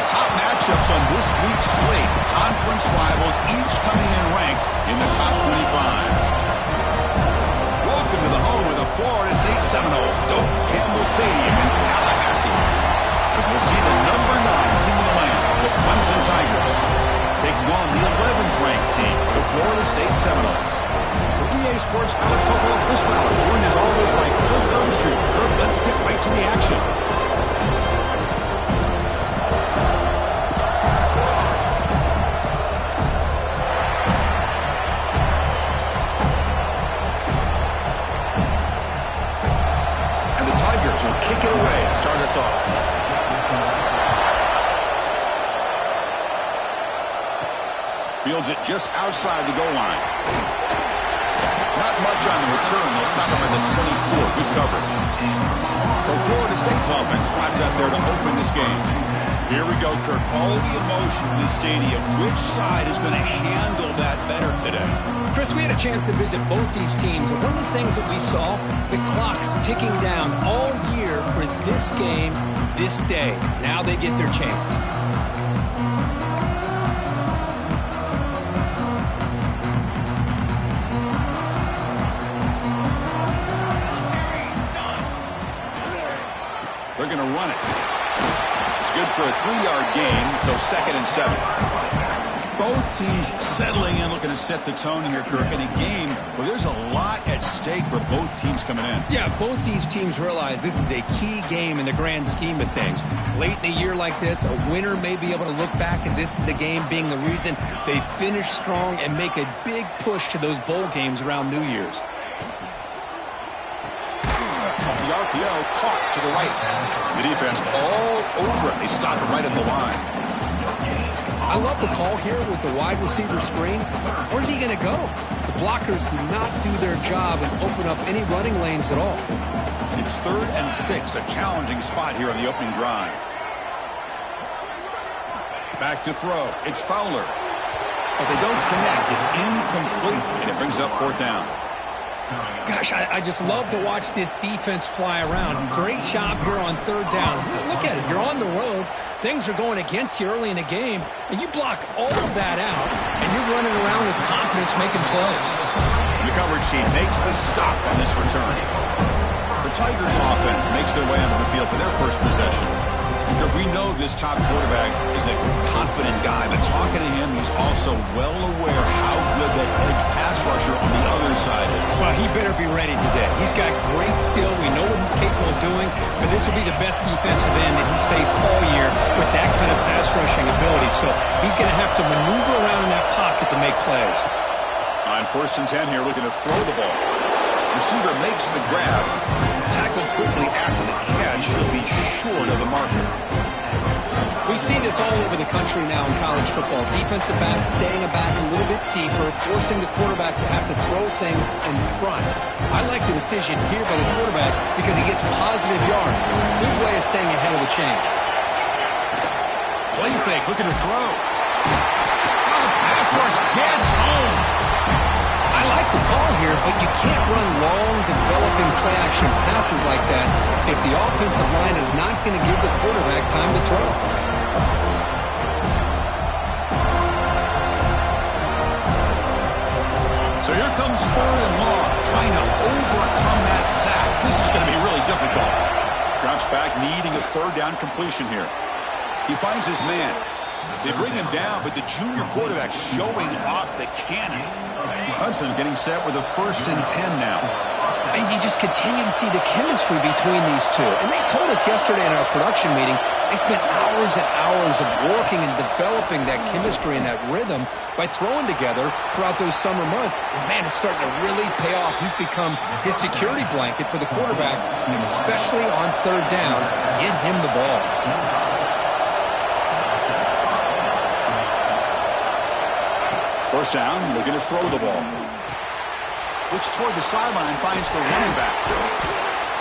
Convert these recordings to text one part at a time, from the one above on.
top matchups on this week's slate. Conference rivals, each coming in ranked in the top 25. Welcome to the home of the Florida State Seminoles, Doak Campbell Stadium in Tallahassee, as we'll see the number 9 team of the land, the Clemson Tigers, taking on the 11th ranked team, the Florida State Seminoles. For EA Sports College Football, Chris Fowler, joined as always by Kirk Armstrong. Kirk, let's get right to the action. Will kick it away to start us off. Fields it just outside the goal line. Not much on the return. They'll stop him at the 24. Good coverage. So Florida State's offense drives out there to open this game. Here we go, Kirk. All the emotion in the stadium. Which side is going to handle that better today? Chris, we had a chance to visit both these teams, and one of the things that we saw, the clock's ticking down all year for this game, this day. Now they get their chance. They're going to run it. It's good for a 3-yard gain, so 2nd and 7. Both teams settling in, looking to set the tone here, Kirk, in a game where there's a lot at stake for both teams coming in. Yeah, both these teams realize this is a key game in the grand scheme of things. Late in the year like this, a winner may be able to look back and this is a game being the reason they finish strong and make a big push to those bowl games around New Year's. Off the RPO, caught to the right. The defense all over it. They stop it right at the line. I love the call here with the wide receiver screen. Where's he going to go? The blockers do not do their job and open up any running lanes at all. It's 3rd and 6, a challenging spot here on the opening drive. Back to throw. It's Fowler. But they don't connect. It's incomplete, and it brings up 4th down. Gosh, I just love to watch this defense fly around. Great job here on 3rd down. Look at it. You're on the road. Things are going against you early in the game, and you block all of that out, and you're running around with confidence making plays. The coverage sheet makes the stop on this return. The Tigers offense makes their way onto the field for their first possession. We know this top quarterback is a confident guy, but talking to him, he's also well aware how good that edge pass rusher on the other side is. Well, he better be ready today. He's got great skill. We know what he's capable of doing, but this will be the best defensive end that he's faced all year with that kind of pass rushing ability. So he's going to have to maneuver around in that pocket to make plays. On 1st and 10 here, looking to throw the ball. Receiver makes the grab. Tackled quickly after the catch. He'll be short of the marker. We see this all over the country now in college football. Defensive backs staying back a little bit deeper, forcing the quarterback to have to throw things in front. I like the decision here by the quarterback because he gets positive yards. It's a good way of staying ahead of the chains. Play fake, looking to throw. Oh, the pass rush gets home. I like the call here, but you can't run long, developing play-action passes like that if the offensive line is not going to give the quarterback time to throw. So here comes 3rd and long, trying to overcome that sack. This is going to be really difficult. Drops back, needing a 3rd down completion here. He finds his man. They bring him down, but the junior quarterback showing off the cannon. Clemson getting set with a 1st and 10 now. And you just continue to see the chemistry between these two. And they told us yesterday in our production meeting, they spent hours and hours of working and developing that chemistry and that rhythm by throwing together throughout those summer months. And, man, it's starting to really pay off. He's become his security blanket for the quarterback, and especially on 3rd down, get him the ball. First down, looking to throw the ball. Looks toward the sideline, finds the running back.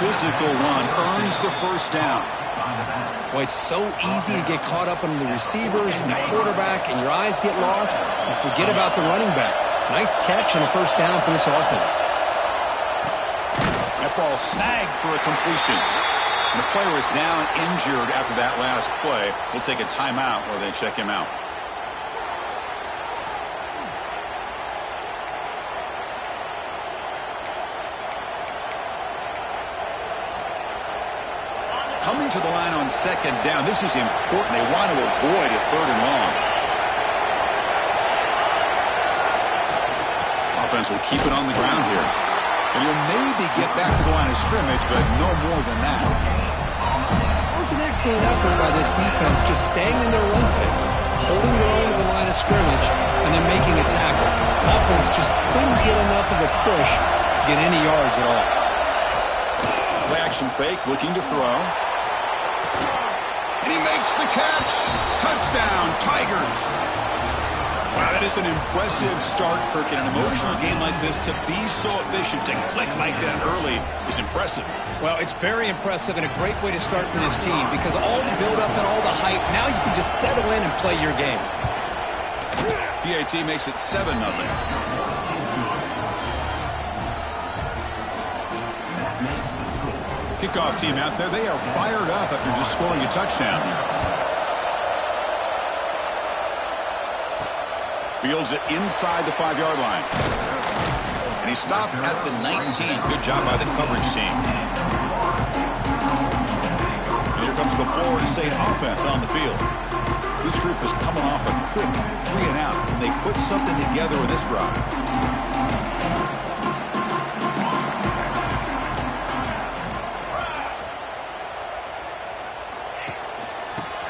Physical run, earns the 1st down. Well, it's so easy to get caught up in the receivers and the quarterback, and your eyes get lost. You forget about the running back. Nice catch and a 1st down for this offense. That ball snagged for a completion. The player is down injured after that last play. We'll take a timeout while they check him out. Coming to the line on second down. This is important. They want to avoid a third and long. Offense will keep it on the ground here. And you'll maybe get back to the line of scrimmage, but no more than that. It was an excellent effort by this defense, just staying in their run fix, holding their own at the line of scrimmage, and then making a tackle. Offense just couldn't get enough of a push to get any yards at all. Play action fake, looking to throw. And he makes the catch. Touchdown, Tigers. Wow, that is an impressive start, Kirk. In an emotional game like this, to be so efficient, to click like that early is impressive. Well, it's very impressive and a great way to start for this team because all the build-up and all the hype, now you can just settle in and play your game. PAT makes it 7-0. Kickoff team out there. They are fired up after just scoring a touchdown. Fields it inside the 5-yard line. And he stopped at the 19. Good job by the coverage team. And here comes the Florida State offense on the field. This group is coming off a quick 3-and-out. Can they put something together with this drive?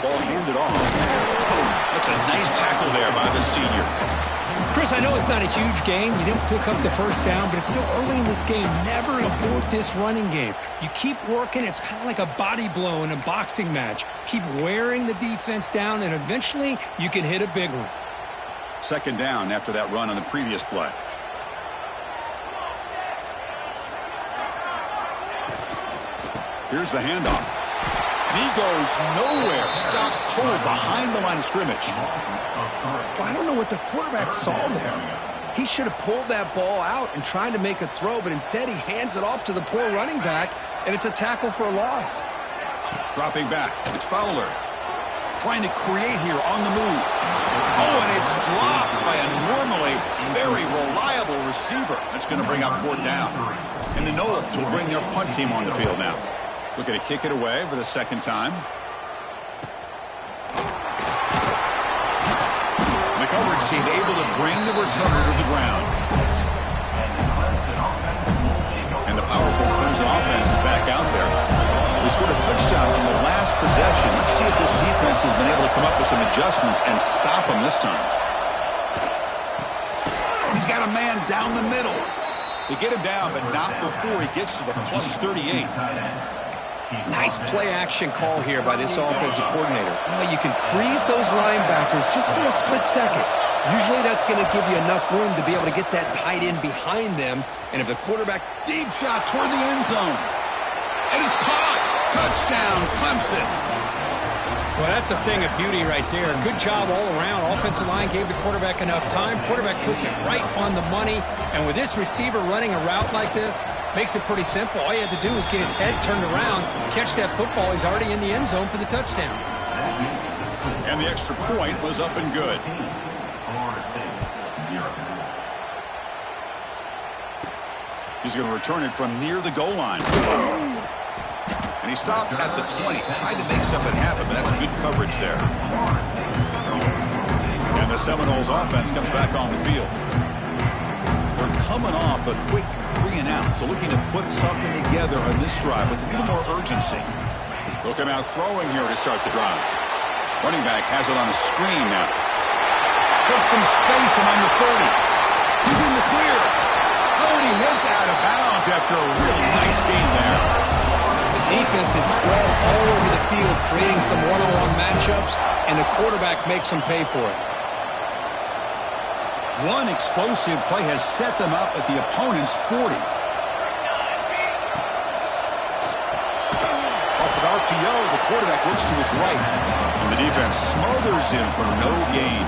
Ball handed off. That's a nice tackle there by the senior. Chris, I know it's not a huge gain. You didn't pick up the first down, but it's still early in this game. Never abort this running game. You keep working. It's kind of like a body blow in a boxing match. Keep wearing the defense down, and eventually you can hit a big one. Second down after that run on the previous play. Here's the handoff. And he goes nowhere. Stopped cold behind the line of scrimmage. Well, I don't know what the quarterback saw there. He should have pulled that ball out and tried to make a throw, but instead he hands it off to the poor running back, and it's a tackle for a loss. Dropping back. It's Fowler. Trying to create here on the move. Oh, and it's dropped by a normally very reliable receiver. That's going to bring up fourth down. And the Noles will bring their punt team on the field now. Looking to kick it away for the second time. The coverage team able to bring the returner to the ground. And the powerful Clemson offense is back out there. They scored a touchdown on the last possession. Let's see if this defense has been able to come up with some adjustments and stop them this time. He's got a man down the middle. They get him down, but not before he gets to the plus 38. Nice play-action call here by this offensive coordinator. You know, you can freeze those linebackers just for a split second. Usually that's going to give you enough room to be able to get that tight end behind them. And if the quarterback... Deep shot toward the end zone. And it's caught. Touchdown, Clemson. Well, that's a thing of beauty right there. Good job all around. Offensive line gave the quarterback enough time. Quarterback puts it right on the money. And with this receiver running a route like this, makes it pretty simple. All you have to do is get his head turned around, catch that football. He's already in the end zone for the touchdown. And the extra point was up and good. He's going to return it from near the goal line. And he stopped at the 20. Tried to make something happen, but that's good coverage there. And the Seminoles offense comes back on the field. They're coming off a quick 3-and-out, so looking to put something together on this drive with a little more urgency. They'll come out throwing here to start the drive. Running back has it on a screen now. Puts some space among the 30. He's in the clear. Oh, and he heads out of bounds after a really nice game there. Defense is spread all over the field, creating some one-on-one matchups, and the quarterback makes them pay for it. One explosive play has set them up at the opponent's 40. Off an RPO, the quarterback looks to his right, and the defense smothers him for no gain.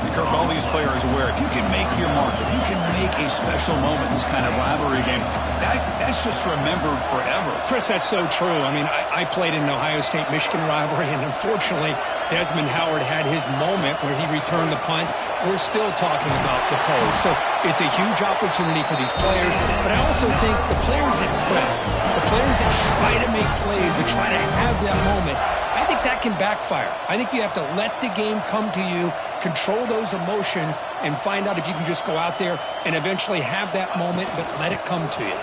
The Kirk, all these players aware, if you can make your mark, if you can make a special moment in this kind of rivalry game, that's just remembered forever. Chris, that's so true. I mean, I played in the Ohio State-Michigan rivalry, and unfortunately, Desmond Howard had his moment where he returned the punt. We're still talking about the pose. So it's a huge opportunity for these players, but I also think the players that press, the players that try to make plays, that try to have that moment, I think that can backfire. I think you have to let the game come to you, control those emotions, and find out if you can just go out there and eventually have that moment, but let it come to you.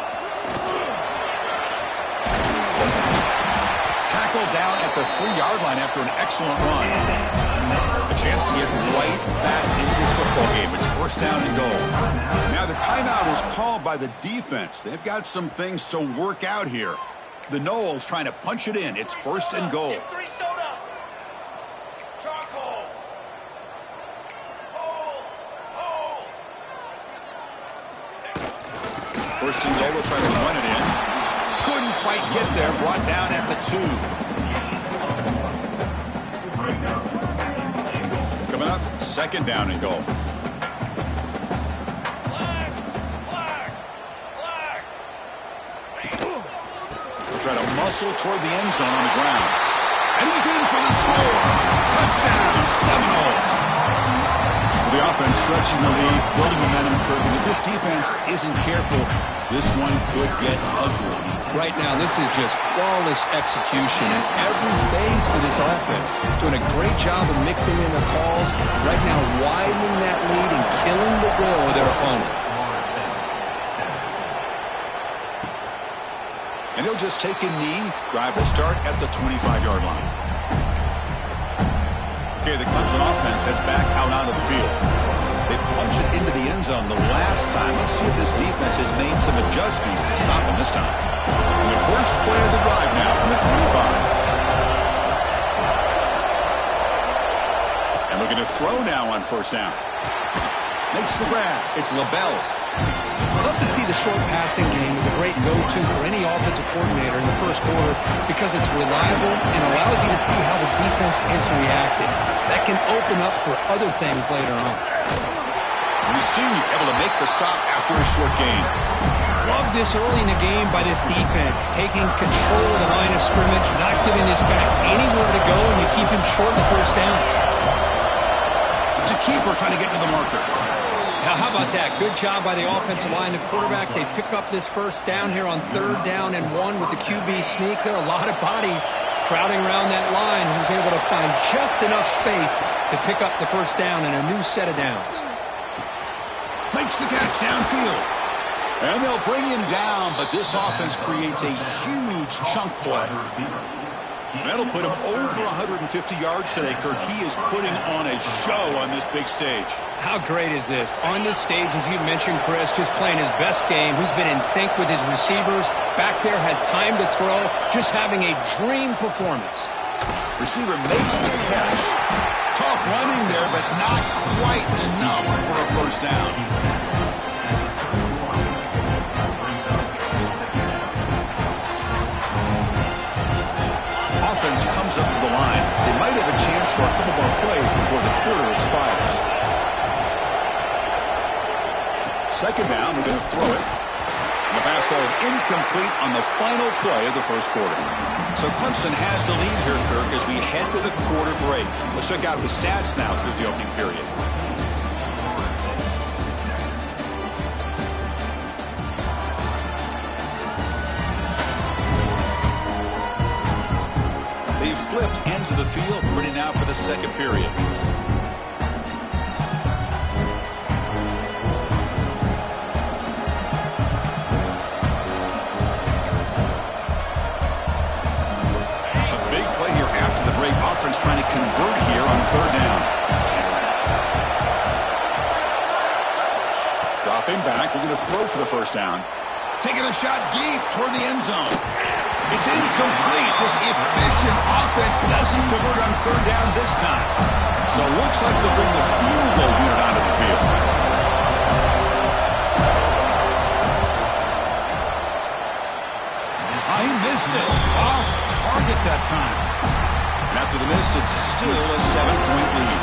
Tackled down at the 3-yard line after an excellent run. A chance to get right back into this football game. It's first down and goal. Now the timeout is called by the defense. They've got some things to work out here. The Noles trying to punch it in. It's first and goal. First and goal, they'll try to run it in. Couldn't quite get there. Brought down at the 2. Coming up, second down and goal. Try to muscle toward the end zone on the ground. And he's in for the score. Touchdown, Seminoles. The offense stretching the lead, building momentum. If this defense isn't careful, this one could get ugly. Right now, this is just flawless execution in every phase for this offense. Doing a great job of mixing in the calls. Right now, widening that lead and killing the will of their opponent. And he'll just take a knee. Drive will start at the 25-yard line. Okay, the Clemson offense heads back out onto the field. They punched it into the end zone the last time. Let's see if this defense has made some adjustments to stop them this time. And the first play of the drive now from the 25. And looking to throw now on first down. Makes the grab. It's LaBelle. I'd love to see the short passing game as a great go-to for any offensive coordinator in the first quarter because it's reliable and allows you to see how the defense is reacting. That can open up for other things later on. We've seen you able to make the stop after a short gain. Love this early in the game by this defense, taking control of the line of scrimmage, not giving this back anywhere to go, and you keep him short of the first down. It's a keeper trying to get to the marker. Now, how about that? Good job by the offensive line. The quarterback, they pick up this first down here on 3rd down and 1 with the QB sneak. There are a lot of bodies crowding around that line. He was able to find just enough space to pick up the first down and a new set of downs. Makes the catch downfield. And they'll bring him down, but this offense creates a huge chunk play. That'll put him over 150 yards today, Kirk. He is putting on a show on this big stage. How great is this? On this stage, as you mentioned, Chris, just playing his best game. He's been in sync with his receivers. Back there has time to throw. Just having a dream performance. Receiver makes the catch. Tough running there, but not quite enough for a first down. Offense comes up to the line. They might have a chance for a couple more plays before the quarter expires. Second down, we're going to throw it. And the pass ball is incomplete on the final play of the first quarter. So Clemson has the lead here, Kirk, as we head to the quarter break. Let's check out the stats now through the opening period. They've flipped ends of the field, ready now for the second period. Offense trying to convert here on 3rd down. Dropping back, we're going to throw for the first down. Taking a shot deep toward the end zone. It's incomplete. This efficient offense doesn't convert on 3rd down this time. So it looks like they'll bring the field goal unit onto the field. He missed it. Off target that time. After the miss, it's still a 7-point lead.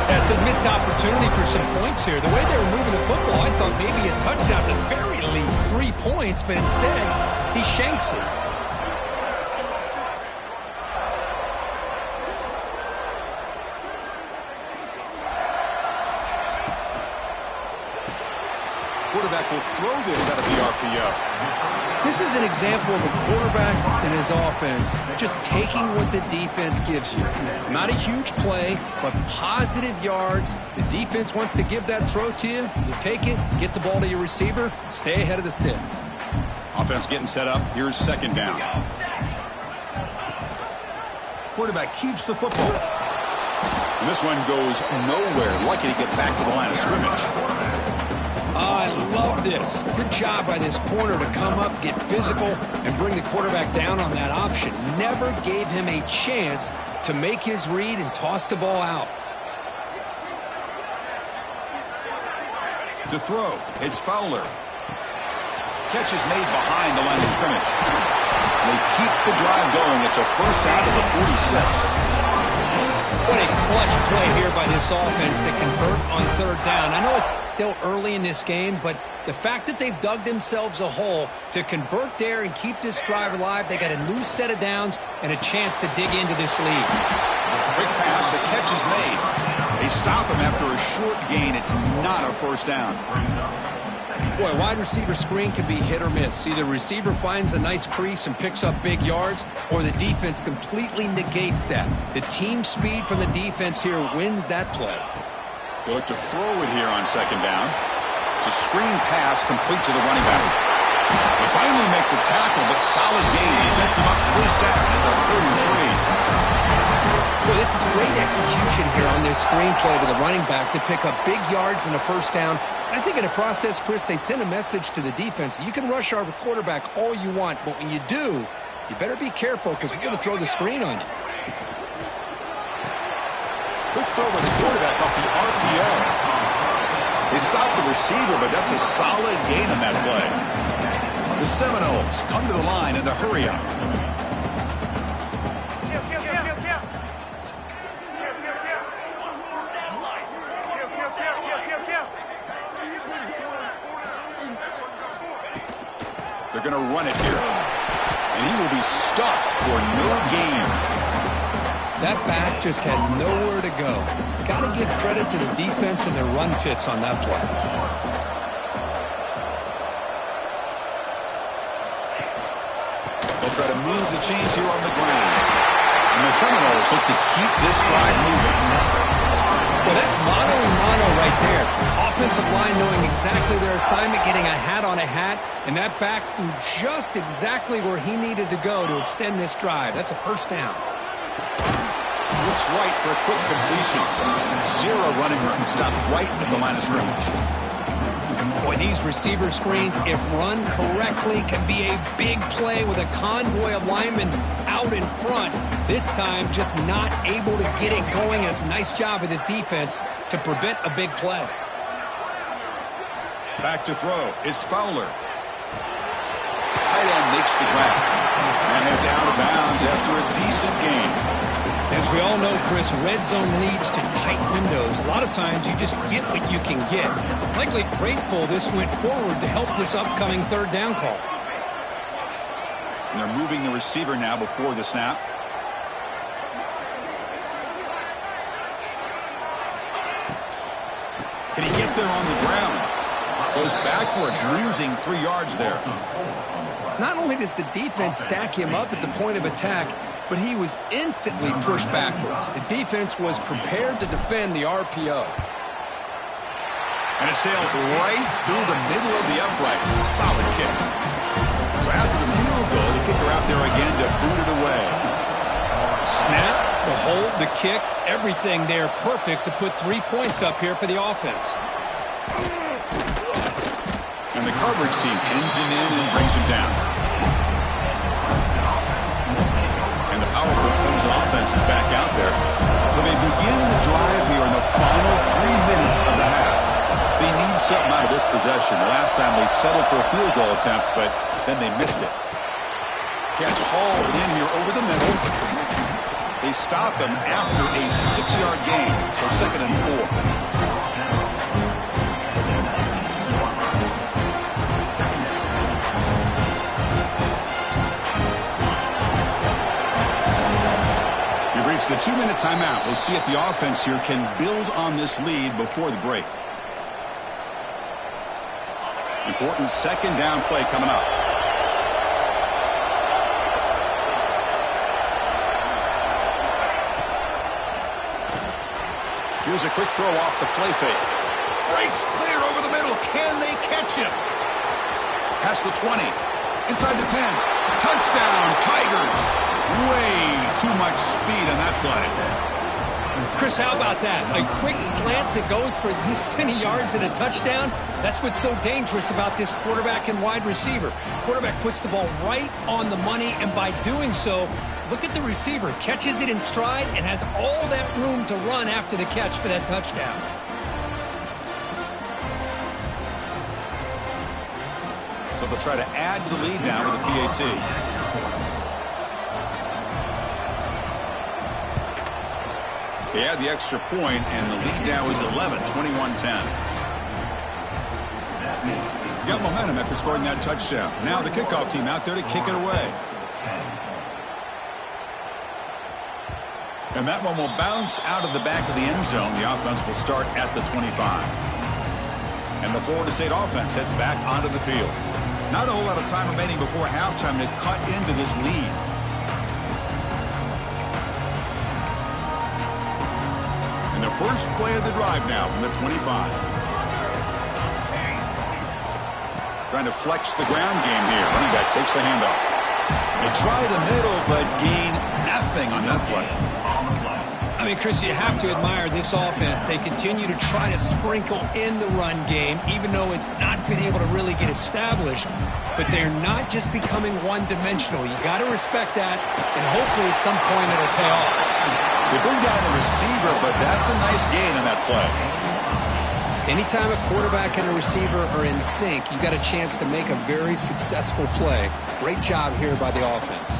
That's a missed opportunity for some points here. The way they were moving the football, I thought maybe a touchdown, at the very least 3 points, but instead, he shanks it. Quarterback will throw this out of the RPO. This is an example of a quarterback and his offense just taking what the defense gives you. Not a huge play, but positive yards. The defense wants to give that throw to you. You take it, get the ball to your receiver, stay ahead of the sticks. Offense getting set up. Here's second down. Quarterback keeps the football. And this one goes nowhere. Lucky to get back to the line of scrimmage. I love this. Good job by this corner to come up, get physical, and bring the quarterback down on that option. Never gave him a chance to make his read and toss the ball out. To throw, it's Fowler. Catch is made behind the line of scrimmage. They keep the drive going. It's a first out of the 46. What a clutch play here by this offense to convert on third down. I know it's still early in this game, but the fact that they've dug themselves a hole to convert there and keep this drive alive, they got a new set of downs and a chance to dig into this lead. Quick pass, the catch is made. They stop him after a short gain. It's not a first down. Boy, wide receiver screen can be hit or miss. Either receiver finds a nice crease and picks up big yards, or the defense completely negates that. The team speed from the defense here wins that play. They look to throw it here on second down. It's a screen pass complete to the running back. They finally make the tackle, but solid gain. Sets him up first down at the 33. Well, this is great execution here on this screen play to the running back to pick up big yards and a first down. I think in the process, Chris, they send a message to the defense. You can rush our quarterback all you want, but when you do, you better be careful because we're going to throw the screen on you. Quick throw by the quarterback off the RPO. They stop the receiver, but that's a solid gain on that play. The Seminoles come to the line in the hurry-up. They're going to run it here. And he will be stuffed for no gain. That back just had nowhere to go. Got to give credit to the defense and their run fits on that play. They'll try to move the chains here on the ground. And the Seminoles look to keep this drive moving. Well, that's mono and mono right there. Offensive line knowing exactly their assignment, getting a hat on a hat, and that back threw just exactly where he needed to go to extend this drive. That's a first down. Looks right for a quick completion. Zero running room, stopped right at the line of scrimmage. Boy, these receiver screens, if run correctly, can be a big play with a convoy of linemen out in front. This time, just not able to get it going. It's a nice job of the defense to prevent a big play. Back to throw. It's Fowler. Tight end makes the grab. And heads out of bounds after a decent gain. As we all know, Chris, red zone leads to tight windows. A lot of times you just get what you can get. Likely grateful this went forward to help this upcoming third down call. And they're moving the receiver now before the snap. Can he get there on the ground? Goes backwards, losing 3 yards there. Not only does the defense stack him up at the point of attack, but he was instantly pushed backwards. The defense was prepared to defend the RPO. And it sails right through the middle of the uprights. Solid kick. So after the field goal, the kicker out there again to boot it away. Snap, the hold, the kick, everything there perfect to put 3 points up here for the offense. And the coverage team pins him in and brings him down. And the powerful Clemson offense is back out there. So they begin the drive here in the final 3 minutes of the half. They need something out of this possession. Last time they settled for a field goal attempt, but then they missed it. Catch hauled in here over the middle. They they stop him after a 6-yard gain. So 2nd and 4. We've reached the 2-minute timeout. We'll see if the offense here can build on this lead before the break. Important 2nd down play coming up. Here's a quick throw off the play fake. Breaks clear over the middle. Can they catch him? Past the 20. Inside the 10. Touchdown, Tigers. Way too much speed on that play. Chris, how about that? A quick slant that goes for this many yards and a touchdown? That's what's so dangerous about this quarterback and wide receiver. Quarterback puts the ball right on the money, and by doing so, look at the receiver. Catches it in stride and has all that room to run after the catch for that touchdown. So they'll try to add to the lead now with a PAT. They had the extra point, and the lead now is 11, 21-10. Got momentum after scoring that touchdown. Now the kickoff team out there to kick it away. And that one will bounce out of the back of the end zone. The offense will start at the 25. And the Florida State offense heads back onto the field. Not a whole lot of time remaining before halftime to cut into this lead. The first play of the drive now from the 25. Trying to flex the ground game here. Running back takes the handoff. They try the middle, but gain nothing on that play. I mean, Chris, you have to admire this offense. They continue to try to sprinkle in the run game, even though it's not been able to really get established. But they're not just becoming one-dimensional. You got to respect that, and hopefully at some point it'll pay off. They bring down the receiver, but that's a nice gain on that play. Anytime a quarterback and a receiver are in sync, you got a chance to make a very successful play. Great job here by the offense.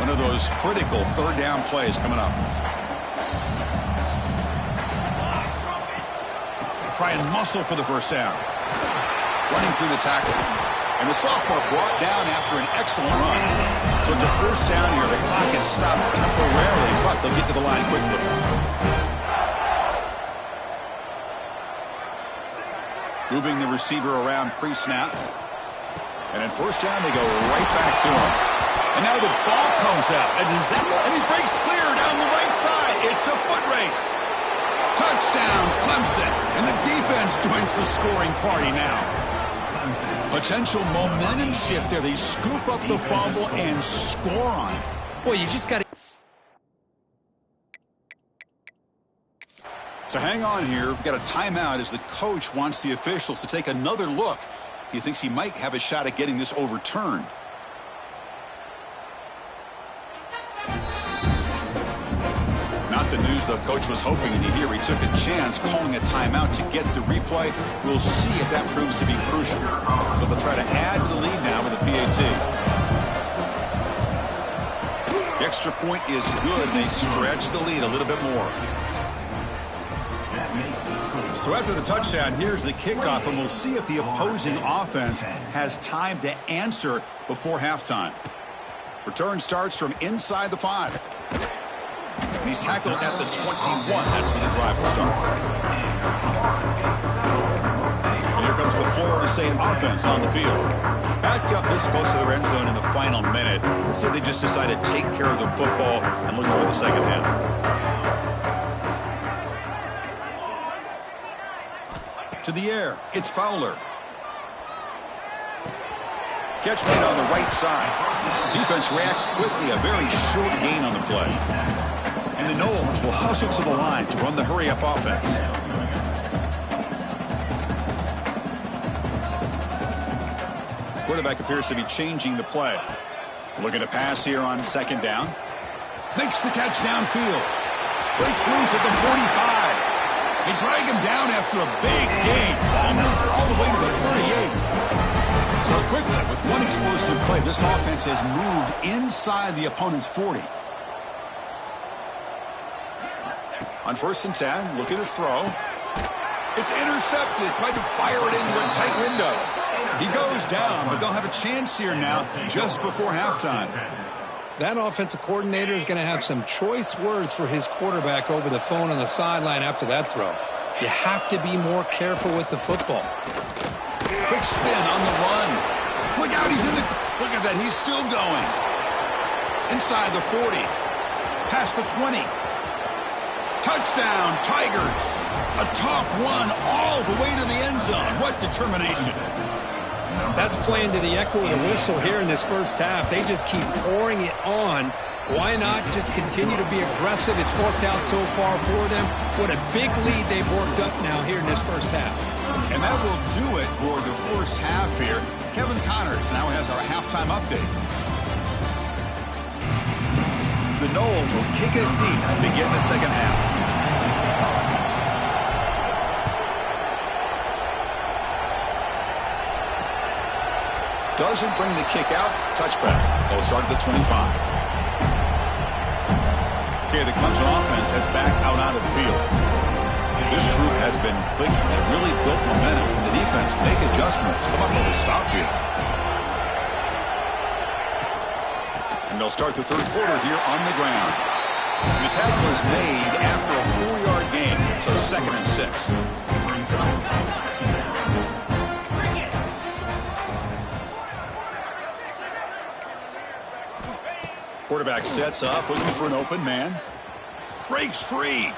One of those critical 3rd down plays coming up. Try and muscle for the 1st down. Running through the tackle. And the sophomore brought down after an excellent run. So it's a 1st down here. The clock is stopped temporarily, but they'll get to the line quickly. Moving the receiver around pre-snap. And at 1st down, they go right back to him. And now the ball comes out. And he breaks clear down the right side. It's a foot race. Touchdown, Clemson. And the defense joins the scoring party now. Potential momentum shift there. They scoop up the fumble and score on it. Boy, you just got to... So hang on here. We've got a timeout as the coach wants the officials to take another look. He thinks he might have a shot at getting this overturned. Not the news the coach was hoping to hear. He took a chance calling a timeout to get the replay. We'll see if that proves to be crucial. So they'll try to add to the lead now with a PAT. The extra point is good. They stretch the lead a little bit more. So after the touchdown, here's the kickoff, and we'll see if the opposing offense has time to answer before halftime. Return starts from inside the 5. And he's tackled at the 21. That's when the drive will start. And here comes the Florida State offense on the field. Backed up this close to the end zone in the final minute. Let's see if they just decide to take care of the football and look toward the second half. To the air, it's Fowler. Catch made on the right side. Defense reacts quickly, a very short gain on the play. And the Noles will hustle to the line to run the hurry-up offense. Quarterback appears to be changing the play. Looking to pass here on 2nd down. Makes the catch downfield. Breaks loose at the 45. They drag him down after a big gain. Ball moved all the way to the 38. So quickly, with one explosive play, this offense has moved inside the opponent's 40. On 1st and 10, look at the throw. It's intercepted. Tried to fire it into a tight window. He goes down, but they'll have a chance here now just before halftime. That offensive coordinator is going to have some choice words for his quarterback over the phone on the sideline after that throw. You have to be more careful with the football. Quick spin on the run. Look out, he's in the... Look at that, he's still going. Inside the 40. Past the 20. Touchdown, Tigers. A tough one all the way to the end zone. What determination. That's playing to the echo of the whistle here in this first half. They just keep pouring it on. Why not just continue to be aggressive? It's worked out so far for them. What a big lead they've worked up now here in this first half. And that will do it for the first half here. Kevin Connors now has our halftime update. The Noles will kick it deep to begin the second half. Doesn't bring the kick out. Touchback. They'll start at the 25. Okay, the Clemson offense heads back out onto the field. This group has been clicking. They really built momentum, and the defense make adjustments. Come up with a stop here. And they'll start the third quarter here on the ground. The tackle is made after a 4-yard gain, so 2nd and 6. Quarterback sets up, looking for an open man. Breaks free.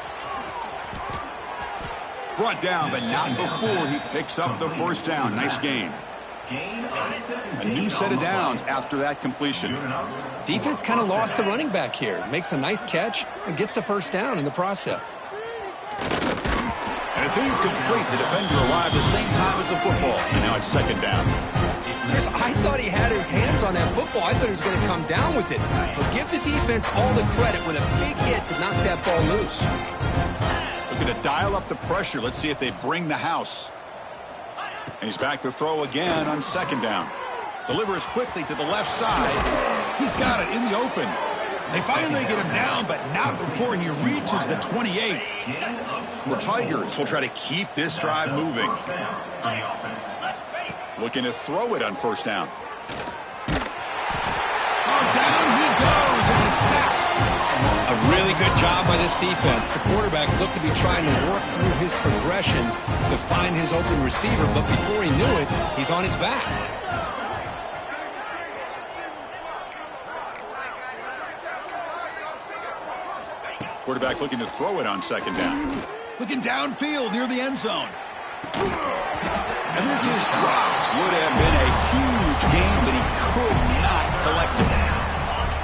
Brought down, but not before he picks up the first down. Nice gain. A new set of downs after that completion. Defense kind of lost the running back here. Makes a nice catch and gets the first down in the process. And it's incomplete. The defender arrived the same time as the football. And now it's 2nd down. Chris, I thought he had his hands on that football. I thought he was going to come down with it. But give the defense all the credit with a big hit to knock that ball loose. Looking to dial up the pressure. Let's see if they bring the house. And he's back to throw again on 2nd down. Delivers quickly to the left side. He's got it in the open. They finally get him down, but not before he reaches the 28. The Tigers will try to keep this drive moving. Looking to throw it on 1st down. Oh, down he goes. It's a sack. A really good job by this defense. The quarterback looked to be trying to work through his progressions to find his open receiver, but before he knew it, he's on his back. Quarterback looking to throw it on 2nd down. Looking downfield near the end zone. And this is dropped. Would have been a huge game, but he could not collect it.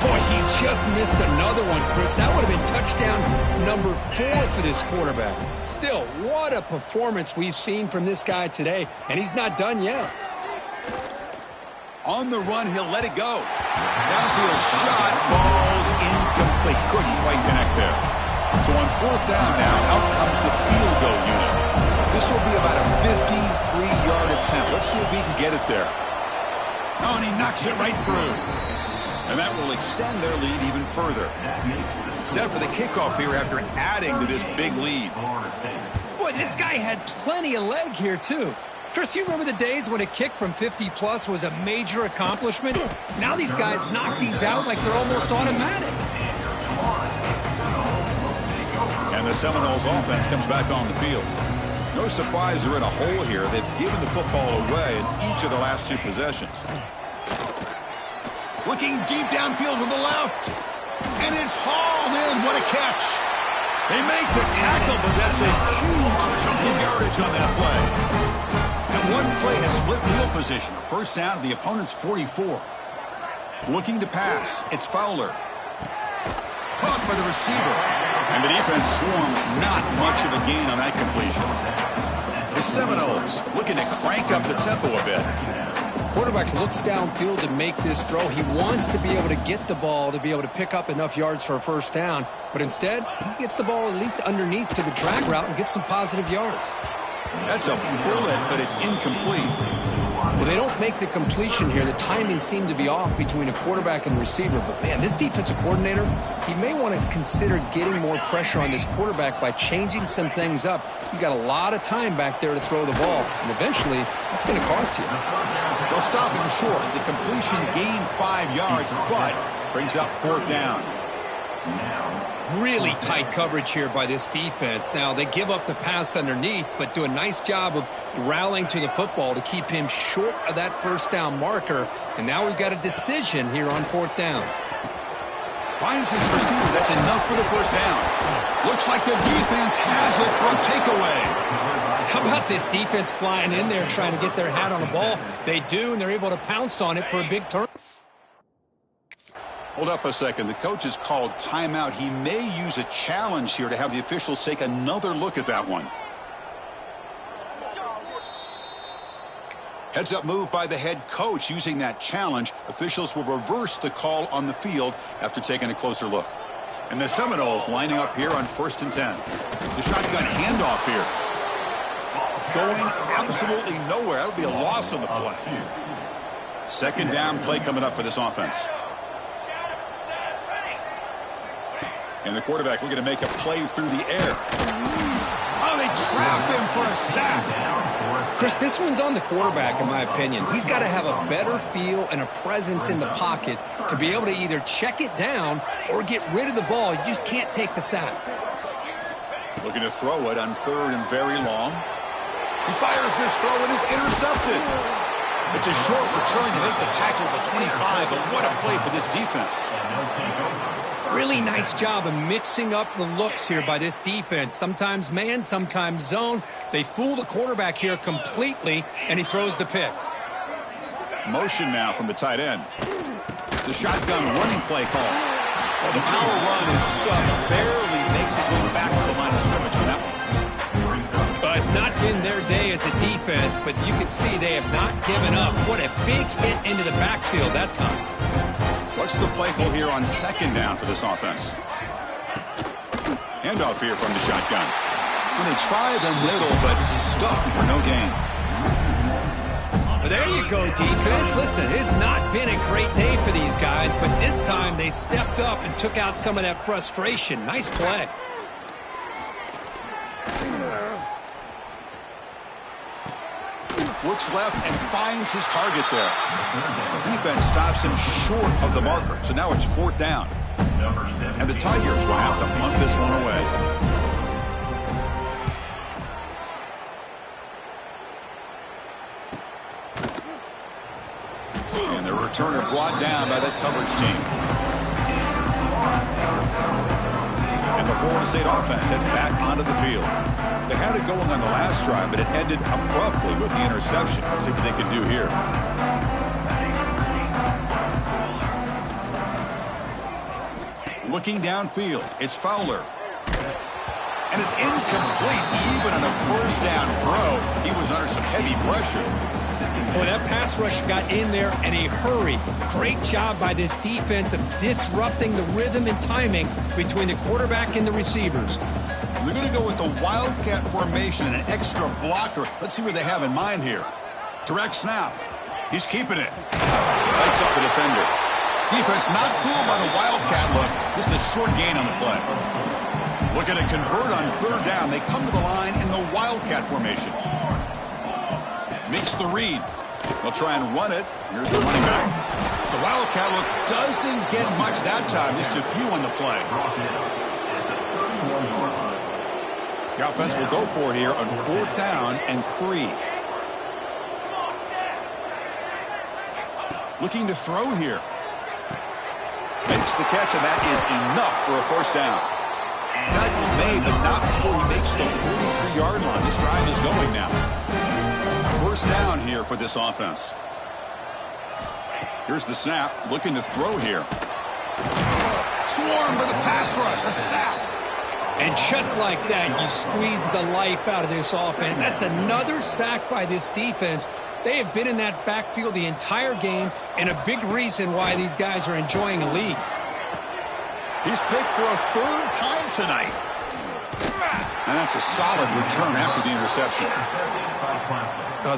Boy, he just missed another one, Chris. That would have been touchdown number 4 for this quarterback. Still, what a performance we've seen from this guy today, and he's not done yet. On the run, he'll let it go. Downfield shot, falls incomplete. Couldn't quite connect there. So on 4th down now, out comes the field goal unit. This will be about a 53-yard attempt. Let's see if he can get it there. Oh, and he knocks it right through. And that will extend their lead even further. Set for the kickoff here after adding to this big lead. Boy, this guy had plenty of leg here, too. Chris, you remember the days when a kick from 50-plus was a major accomplishment? Now these guys knock these out like they're almost automatic. And the Seminoles offense comes back on the field. No surprise they're in a hole here. They've given the football away in each of the last 2 possessions. Looking deep downfield to the left. And it's hauled in. What a catch. They make the tackle, but that's a huge chunk of yardage on that play. And one play has flipped field position. First down at the opponent's 44. Looking to pass. It's Fowler. Caught by the receiver. And the defense swarms. Not much of a gain on that completion. The Seminoles looking to crank up the tempo a bit. Quarterback looks downfield to make this throw. He wants to be able to get the ball to be able to pick up enough yards for a first down. But instead, he gets the ball at least underneath to the drag route and gets some positive yards. That's a bullet, but it's incomplete. Well, they don't make the completion here. The timing seemed to be off between a quarterback and receiver. But, man, this defensive coordinator, he may want to consider getting more pressure on this quarterback by changing some things up. He's got a lot of time back there to throw the ball, and eventually that's going to cost you. They'll stop him short. The completion gained 5 yards, but brings up 4th down. Really tight coverage here by this defense. Now, they give up the pass underneath, but do a nice job of rallying to the football to keep him short of that 1st down marker. And now we've got a decision here on 4th down. Finds his receiver. That's enough for the 1st down. Looks like the defense has it for a takeaway. How about this defense flying in there trying to get their hat on the ball? They do, and they're able to pounce on it for a big turn. Hold up a second. The coach has called timeout. He may use a challenge here to have the officials take another look at that one. Heads up move by the head coach using that challenge. Officials will reverse the call on the field after taking a closer look. And the Seminoles lining up here on 1st and 10. The shotgun handoff here. Going absolutely nowhere. That'll be a loss on the play. 2nd down play coming up for this offense. And the quarterback looking to make a play through the air. Oh, they trap him for a sack. Chris, this one's on the quarterback, in my opinion. He's got to have a better feel and a presence in the pocket to be able to either check it down or get rid of the ball. You just can't take the sack. Looking to throw it on 3rd and very long. He fires this throw and is intercepted. It's a short return to make the tackle at the 25, but what a play for this defense. Really nice job of mixing up the looks here by this defense. Sometimes man, sometimes zone. They fool the quarterback here completely, and he throws the pick. Motion now from the tight end. The shotgun running play call. Well, the power run is stuffed. Barely makes his way back to the line of scrimmage on that one. It's not been their day as a defense, but you can see they have not given up. What a big hit into the backfield that time. What's the play call here on 2nd down for this offense? Handoff here from the shotgun. Well, they try the middle, but stuffed for no gain. Well, there you go, defense. Listen, it has not been a great day for these guys, but this time they stepped up and took out some of that frustration. Nice play. Looks left and finds his target there. Defense stops him short of the marker. So now it's 4th down. And the Tigers will have to punt this one away. And the returner brought down by that coverage team. And the Florida State offense heads back onto the field. They had it going on the last drive, but it ended abruptly with the interception. Let's see what they can do here. Looking downfield, it's Fowler. And it's incomplete, even on a 1st down throw. He was under some heavy pressure. Boy, that pass rush got in there in a hurry. Great job by this defense of disrupting the rhythm and timing between the quarterback and the receivers. They're going to go with the Wildcat formation and an extra blocker. Let's see what they have in mind here. Direct snap. He's keeping it. Lights off the defender. Defense not fooled by the Wildcat look. Just a short gain on the play. Looking to convert on 3rd down. They come to the line in the Wildcat formation. Makes the read. They'll try and run it. Here's the running back. The Wildcat look doesn't get much that time. Just a few on the play. The offense will go for here on 4th down and 3. Looking to throw here. Makes the catch, and that is enough for a 1st down. Tackle's made, but not before he makes the 43-yard line. This drive is going now. 1st down here for this offense. Here's the snap. Looking to throw here. Swarmed by the pass rush. A sack. And just like that, you squeeze the life out of this offense. That's another sack by this defense. They have been in that backfield the entire game, and a big reason why these guys are enjoying a lead. He's picked for a 3rd time tonight. And that's a solid return after the interception.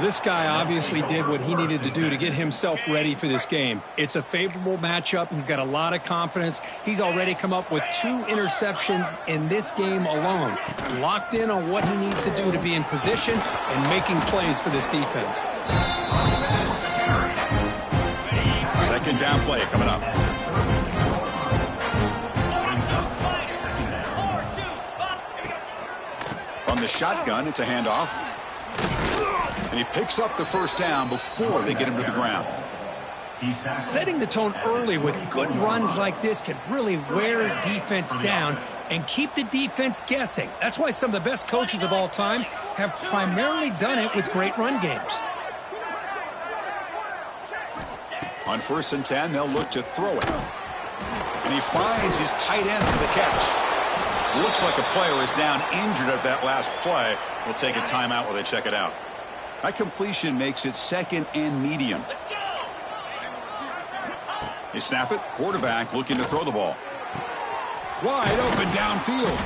This guy obviously did what he needed to do to get himself ready for this game. It's a favorable matchup. He's got a lot of confidence. He's already come up with 2 interceptions in this game alone. Locked in on what he needs to do to be in position and making plays for this defense. Second down play coming up. From the shotgun, it's a handoff. And he picks up the first down before they get him to the ground. Setting the tone early with good runs like this can really wear defense down and keep the defense guessing. That's why some of the best coaches of all time have primarily done it with great run games. On 1st and 10, they'll look to throw it. And he finds his tight end for the catch. Looks like a player is down injured at that last play. We'll take a timeout while they check it out. That completion makes it 2nd and medium. They snap it. Quarterback looking to throw the ball. Wide open downfield.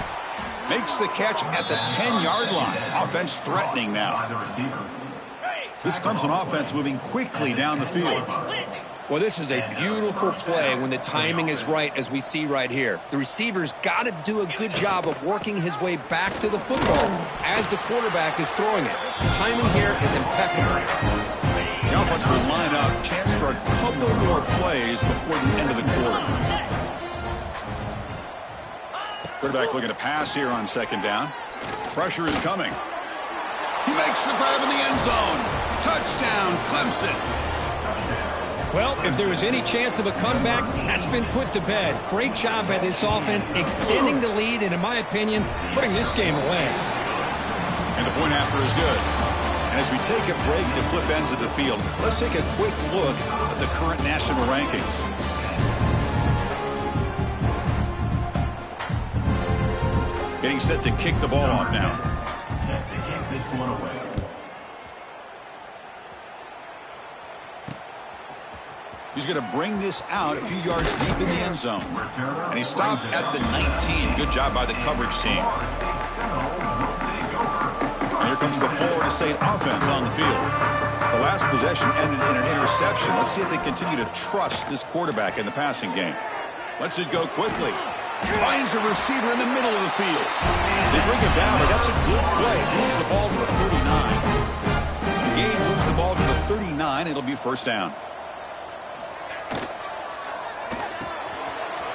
Makes the catch at the 10-yard line. Offense threatening now. This Clemson offense moving quickly down the field. Well, this is a beautiful play when the timing is right, as we see right here. The receiver's got to do a good job of working his way back to the football as the quarterback is throwing it. The timing here is impeccable. The offense will line up. Chance for a couple more plays before the end of the quarter. Quarterback looking to pass here on 2nd down. Pressure is coming. He makes the grab in the end zone. Touchdown, Clemson. Well, if there was any chance of a comeback, that's been put to bed. Great job by this offense, extending the lead, and in my opinion, putting this game away. And the point after is good. And as we take a break to flip ends of the field, let's take a quick look at the current national rankings. Getting set to kick the ball off now. Set to kick this one away. He's going to bring this out a few yards deep in the end zone. And he stopped at the 19. Good job by the coverage team. And here comes the Florida State offense on the field. The last possession ended in an interception. Let's see if they continue to trust this quarterback in the passing game. Lets it go quickly. Finds a receiver in the middle of the field. They bring him down, but that's a good play. Moves the ball to the 39. The game moves the ball to the 39. It'll be 1st down.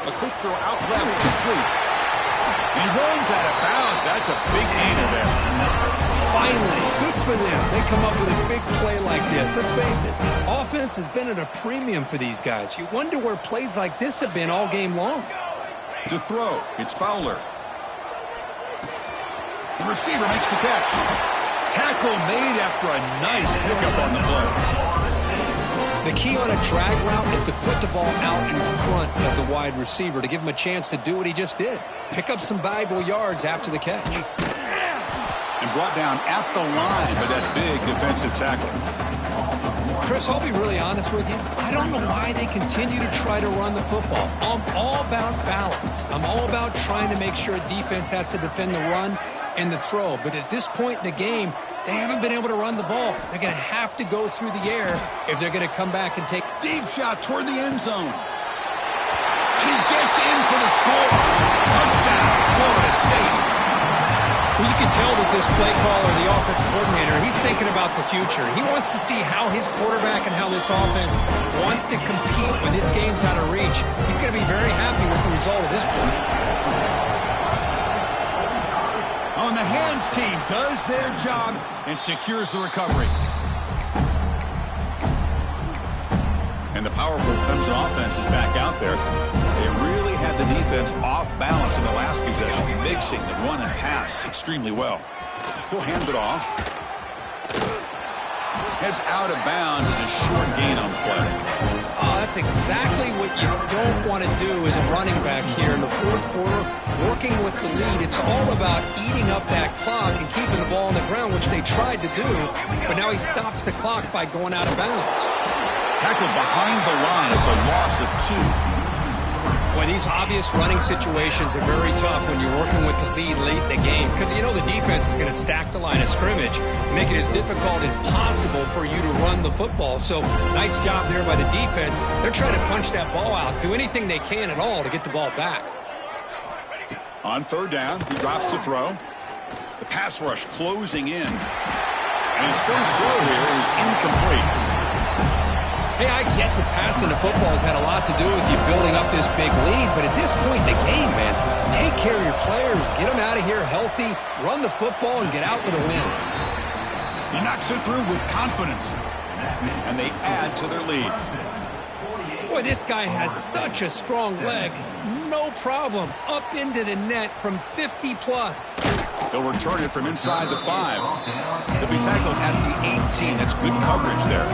A quick throw out left, complete. And he runs out of bounds. That's a big gainer there. Finally, good for them. They come up with a big play like this. Let's face it, offense has been at a premium for these guys. You wonder where plays like this have been all game long. To throw, it's Fowler. The receiver makes the catch. Tackle made after a nice pickup on the play. The key on a drag route is to put the ball out in front of the wide receiver to give him a chance to do what he just did. Pick up some valuable yards after the catch. And brought down at the line by that big defensive tackle. Chris, I'll be really honest with you. I don't know why they continue to try to run the football. I'm all about balance. I'm all about trying to make sure defense has to defend the run and the throw. But at this point in the game, they haven't been able to run the ball. They're going to have to go through the air if they're going to come back and take. Deep shot toward the end zone. And he gets in for the score. Touchdown, Florida State. Well, you can tell that this play caller, the offensive coordinator, he's thinking about the future. He wants to see how his quarterback and how this offense wants to compete when this game's out of reach. He's going to be very happy with the result of this play. On the hands team does their job and secures the recovery. And the powerful Clemson offense is back out there. They really had the defense off balance in the last possession, mixing the run and pass extremely well. He'll hand it off. Heads out of bounds as a short gain on the play. Oh, that's exactly what you don't want to do as a running back here in the 4th quarter. Working with the lead, it's all about eating up that clock and keeping the ball on the ground, which they tried to do, but now he stops the clock by going out of bounds. Tackled behind the line. It's a loss of 2. Well, Boy, these obvious running situations are very tough when you're working with the lead late in the game because you know the defense is going to stack the line of scrimmage, make it as difficult as possible for you to run the football. So nice job there by the defense. They're trying to punch that ball out, do anything they can at all to get the ball back. On third down, he drops to throw. The pass rush closing in. And his first throw here is incomplete. Hey, I get that passing the football has had a lot to do with you building up this big lead, but at this point in the game, man, take care of your players, get them out of here healthy, run the football, and get out with a win. He knocks it through with confidence, and they add to their lead. Boy, this guy has such a strong leg. No problem. Up into the net from 50-plus. They'll return it from inside the 5. They'll be tackled at the 18. That's good coverage there.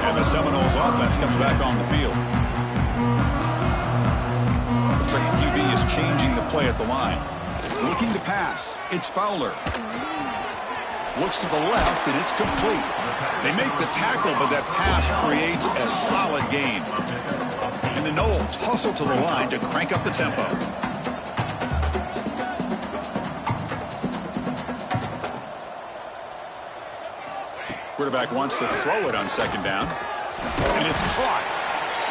And the Seminoles offense comes back on the field. Looks like the QB is changing the play at the line. Looking to pass. It's Fowler. Looks to the left, and it's complete. They make the tackle, but that pass creates a solid gain. And the Noles hustle to the line to crank up the tempo. Quarterback wants to throw it on second down. And it's caught.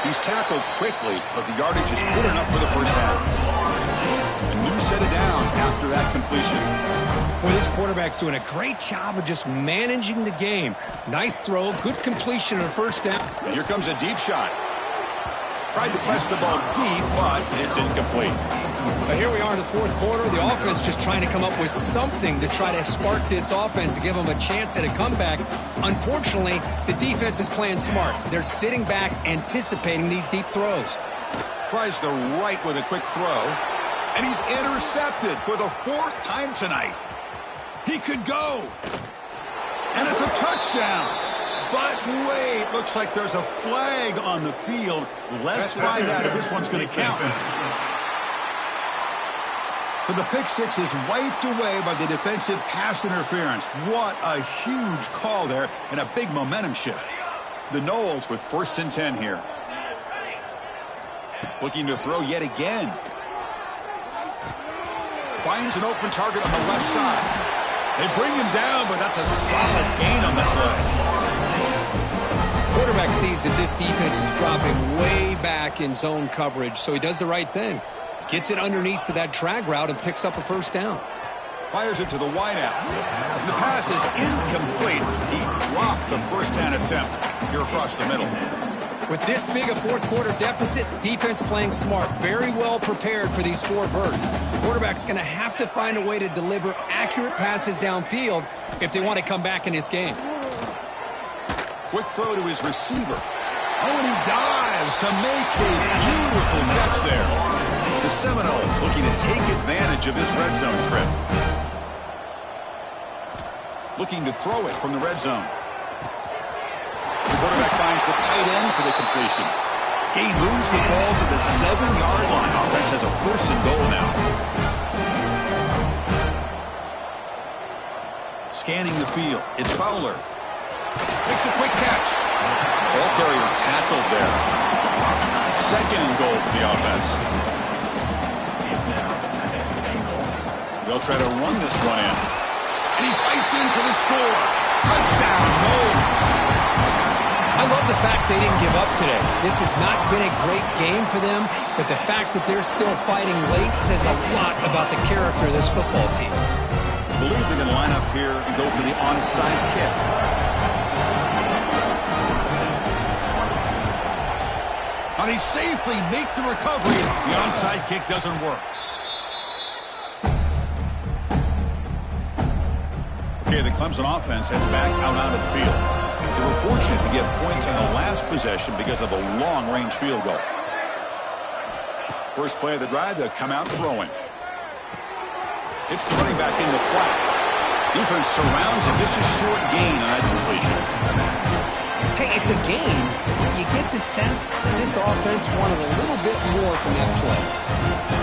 He's tackled quickly, but the yardage is good enough for the first half. A new set of downs after that completion. Well, this quarterback's doing a great job of just managing the game. Nice throw, good completion on first down. And here comes a deep shot. Tried to press the ball deep, but it's incomplete. But here we are in the fourth quarter. The offense just trying to come up with something to try to spark this offense to give them a chance at a comeback. Unfortunately, the defense is playing smart. They're sitting back, anticipating these deep throws. Tries the right with a quick throw. And he's intercepted for the 4th time tonight. He could go. And it's a touchdown. But wait, looks like there's a flag on the field. Let's find out if this one's going to count. So the pick six is wiped away by the defensive pass interference. What a huge call there and a big momentum shift. The Noles with 1st and 10 here. Looking to throw yet again. Finds an open target on the left side. They bring him down, but that's a solid gain on the play. Quarterback sees that this defense is dropping way back in zone coverage, so he does the right thing. Gets it underneath to that drag route and picks up a first down. Fires it to the wideout. The pass is incomplete. He dropped the first down attempt here across the middle. With this big a fourth quarter deficit, defense playing smart, very well prepared for these 4 verts. Quarterback's going to have to find a way to deliver accurate passes downfield if they want to come back in this game. Quick throw to his receiver. Oh, and he dives to make a beautiful catch there. The Seminoles looking to take advantage of this red zone trip. Looking to throw it from the red zone. The quarterback finds the tight end for the completion. He moves the ball to the 7-yard line. Offense has a 1st and goal now. Scanning the field. It's Fowler. Makes a quick catch. Ball carrier tackled there. 2nd and goal for the offense. They'll try to run this one in. And he fights in for the score. Touchdown, Noles. I love the fact they didn't give up today. This has not been a great game for them, but the fact that they're still fighting late says a lot about the character of this football team. I believe they're going to line up here and go for the onside kick. Now they safely make the recovery. The onside kick doesn't work. Okay, the Clemson offense heads back out onto the field. They were fortunate to get points on the last possession because of a long-range field goal. First play of the drive, they'll come out throwing. It's the running back in the flat. Defense surrounds him. Just a short gain on that completion. Hey, it's a game. You get the sense that this offense wanted a little bit more from that play.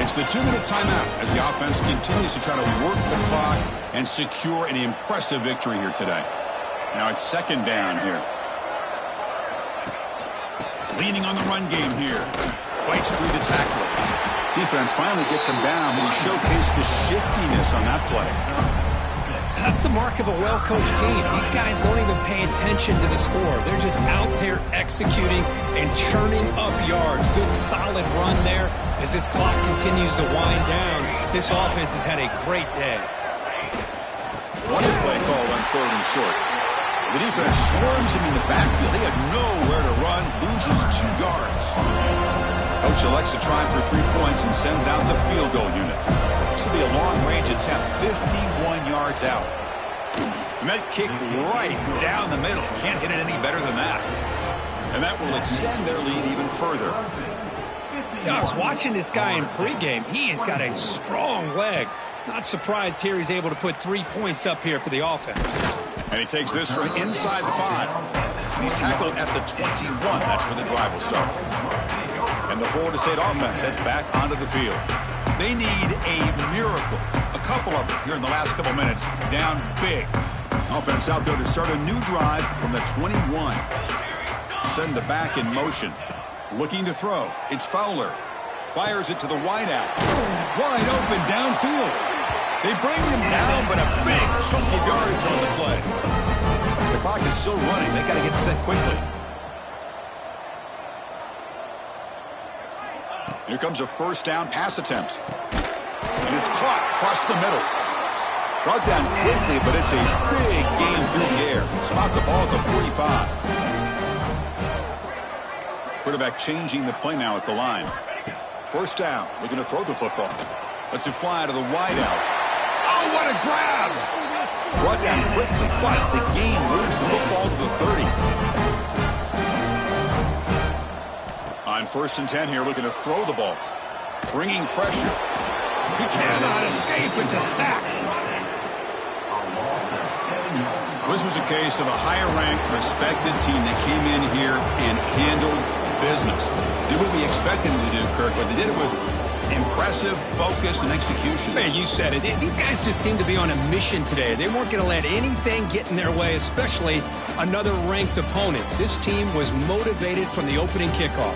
It's the 2-minute timeout as the offense continues to try to work the clock and secure an impressive victory here today. Now it's 2nd down here. Leaning on the run game here. fights through the tackle. Defense finally gets him down, but he showcased the shiftiness on that play. That's the mark of a well-coached team. These guys don't even pay attention to the score. They're just out there executing and churning up yards. Good, solid run there. As this clock continues to wind down, this offense has had a great day. One play called on 3rd and short. The defense swarms him in the backfield. He had nowhere to run, loses 2 yards. Coach elects to try for 3 points and sends out the field goal unit. This will be a long-range attempt, 51 yards out. And that kick right down the middle. Can't hit it any better than that. And that will extend their lead even further. Yeah, I was watching this guy in pregame. He has got a strong leg. Not surprised here he's able to put 3 points up here for the offense. And he takes this from inside the 5. And he's tackled at the 21. That's where the drive will start. And the Florida State offense heads back onto the field. They need a miracle. A couple of them here in the last couple minutes. Down big. Offense out there to start a new drive from the 21. Send the back in motion. Looking to throw. It's Fowler. Fires it to the wideout. Wide open downfield. They bring him down, but a big chunk of yardage on the play. The clock is still running. They got to get set quickly. Here comes a 1st down pass attempt. And it's caught across the middle. Brought down quickly, but it's a big game through the air. Spot the ball at the 45. Quarterback changing the play now at the line. 1st down. Looking to throw the football. Lets it fly to the wideout. Oh, what a grab! Brought down quickly, but the game moves the football to the 30. On 1st and 10 here, looking to throw the ball. Bringing pressure. He cannot escape. It's a sack. This was a case of a higher-ranked, respected team that came in here and handled business. Did what we expected them to do, Kirk, but they did it with impressive focus and execution. Man, you said it. These guys just seem to be on a mission today. They weren't going to let anything get in their way, especially another ranked opponent. This team was motivated from the opening kickoff.